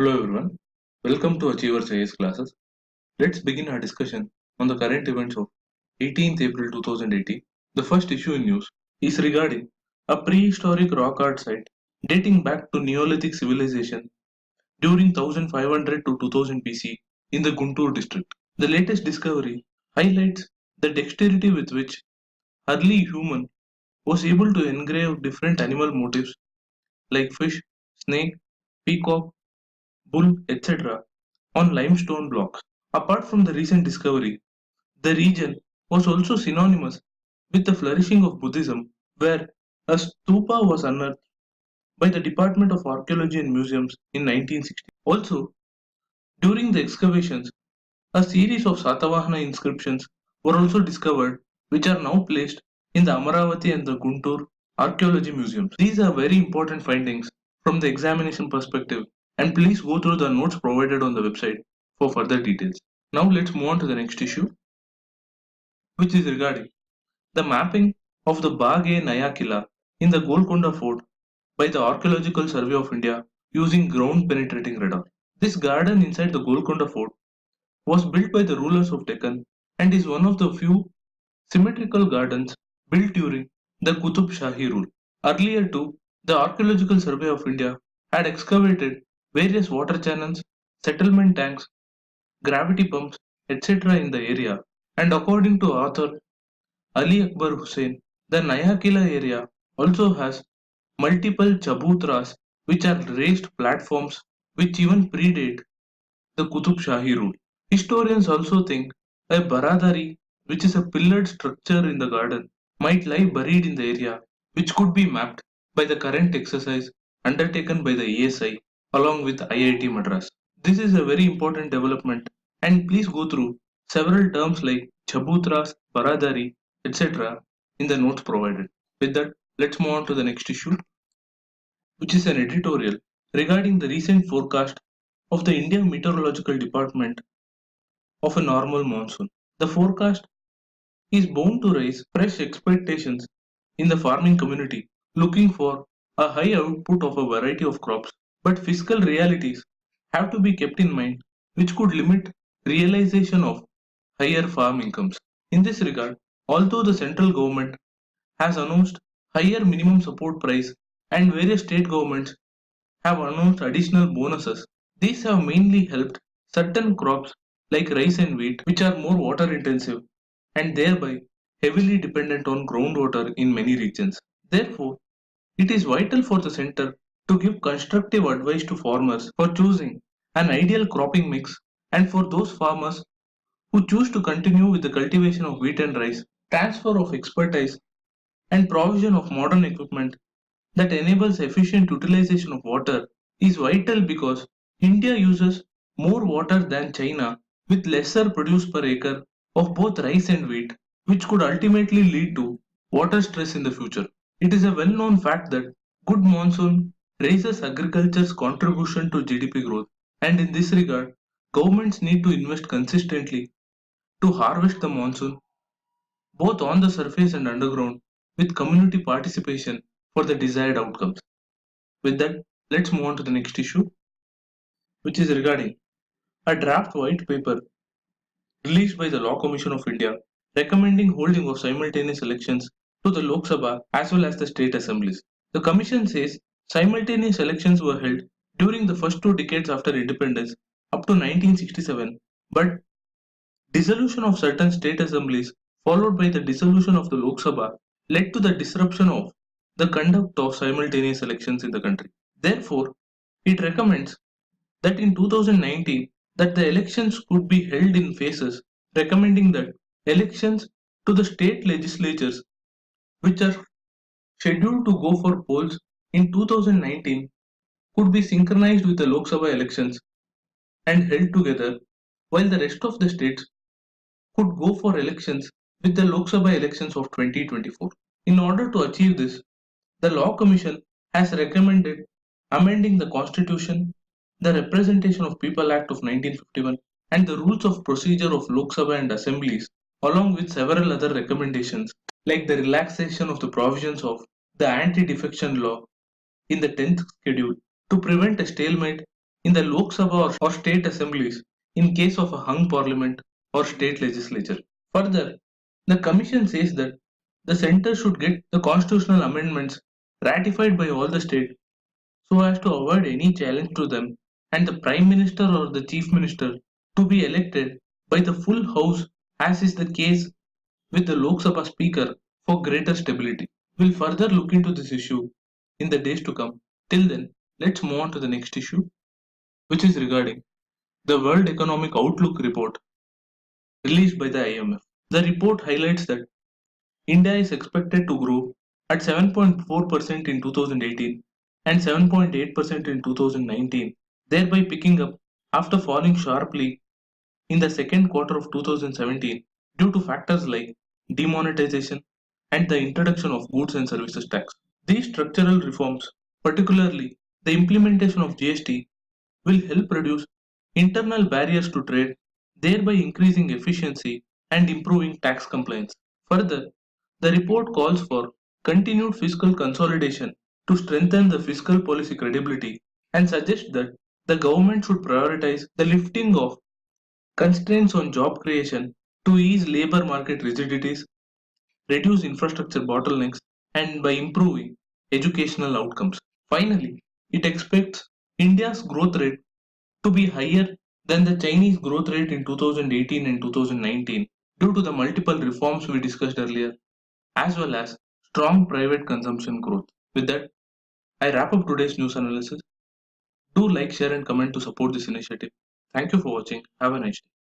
Hello everyone, welcome to Achievers IAS classes. Let's begin our discussion on the current events of 18th April 2018. The first issue in news is regarding a prehistoric rock art site dating back to Neolithic civilization during 1500 to 2000 BC in the Guntur district. The latest discovery highlights the dexterity with which early human was able to engrave different animal motifs like fish, snake, peacock, bull, etc. on limestone blocks. Apart from the recent discovery, the region was also synonymous with the flourishing of Buddhism, where a stupa was unearthed by the Department of Archaeology and Museums in 1960. Also, during the excavations, a series of Satavahana inscriptions were also discovered, which are now placed in the Amaravati and the Guntur archaeology museums. These are very important findings from the examination perspective, and please go through the notes provided on the website for further details. Now let's move on to the next issue, which is regarding the mapping of the Bagh-e-Naya Killa in the Golconda Fort by the Archaeological Survey of India using ground penetrating radar. This garden inside the Golconda Fort was built by the rulers of Deccan and is one of the few symmetrical gardens built during the Qutub Shahi rule. Earlier too, the Archaeological Survey of India had excavated various water channels, settlement tanks, gravity pumps, etc. in the area, and according to author Ali Akbar Hussain, the Naya Killa area also has multiple chabutras, which are raised platforms which even predate the Qutub Shahi rule. Historians also think a baradari, which is a pillared structure in the garden, might lie buried in the area, which could be mapped by the current exercise undertaken by the ESI along with IIT Madras. This is a very important development, and please go through several terms like chabutras, baradari, etc. in the notes provided. With that, let's move on to the next issue, which is an editorial regarding the recent forecast of the Indian Meteorological Department of a normal monsoon. The forecast is bound to raise fresh expectations in the farming community looking for a high output of a variety of crops, but fiscal realities have to be kept in mind, which could limit realization of higher farm incomes. In this regard, although the central government has announced higher minimum support price and various state governments have announced additional bonuses, these have mainly helped certain crops like rice and wheat, which are more water intensive and thereby heavily dependent on groundwater in many regions. Therefore, it is vital for the center to give constructive advice to farmers for choosing an ideal cropping mix, and for those farmers who choose to continue with the cultivation of wheat and rice, transfer of expertise and provision of modern equipment that enables efficient utilization of water is vital because India uses more water than China with lesser produce per acre of both rice and wheat, which could ultimately lead to water stress in the future. It is a well known fact that good monsoon raises agriculture's contribution to GDP growth, and in this regard, governments need to invest consistently to harvest the monsoon both on the surface and underground with community participation for the desired outcomes. With that, let's move on to the next issue, which is regarding a draft white paper released by the Law Commission of India recommending holding of simultaneous elections to the Lok Sabha as well as the state assemblies. The commission says simultaneous elections were held during the first 2 decades after independence up to 1967, but dissolution of certain state assemblies followed by the dissolution of the Lok Sabha led to the disruption of the conduct of simultaneous elections in the country. Therefore, it recommends that in 2019 that the elections could be held in phases, recommending that elections to the state legislatures which are scheduled to go for polls in 2019 could be synchronized with the Lok Sabha elections and held together, while the rest of the states could go for elections with the Lok Sabha elections of 2024. In order to achieve this, the Law Commission has recommended amending the Constitution, the Representation of People Act of 1951, and the rules of procedure of Lok Sabha and assemblies, along with several other recommendations like the relaxation of the provisions of the anti-defection law in the 10th schedule to prevent a stalemate in the Lok Sabha or state assemblies in case of a hung parliament or state legislature. Further, the Commission says that the centre should get the constitutional amendments ratified by all the states so as to avoid any challenge to them, and the Prime Minister or the Chief Minister to be elected by the full House, as is the case with the Lok Sabha Speaker, for greater stability. We'll further look into this issue in the days to come. Till then, let's move on to the next issue, which is regarding the World Economic Outlook report released by the IMF. The report highlights that India is expected to grow at 7.4% in 2018 and 7.8% in 2019, thereby picking up after falling sharply in the second quarter of 2017 due to factors like demonetization and the introduction of goods and services tax. These structural reforms, particularly the implementation of GST, will help reduce internal barriers to trade, thereby increasing efficiency and improving tax compliance. Further, the report calls for continued fiscal consolidation to strengthen the fiscal policy credibility and suggests that the government should prioritize the lifting of constraints on job creation to ease labor market rigidities, reduce infrastructure bottlenecks, and by improving educational outcomes. Finally, it expects India's growth rate to be higher than the Chinese growth rate in 2018 and 2019 due to the multiple reforms we discussed earlier, as well as strong private consumption growth. With that, I wrap up today's news analysis. Do like, share, and comment to support this initiative. Thank you for watching. Have a nice day.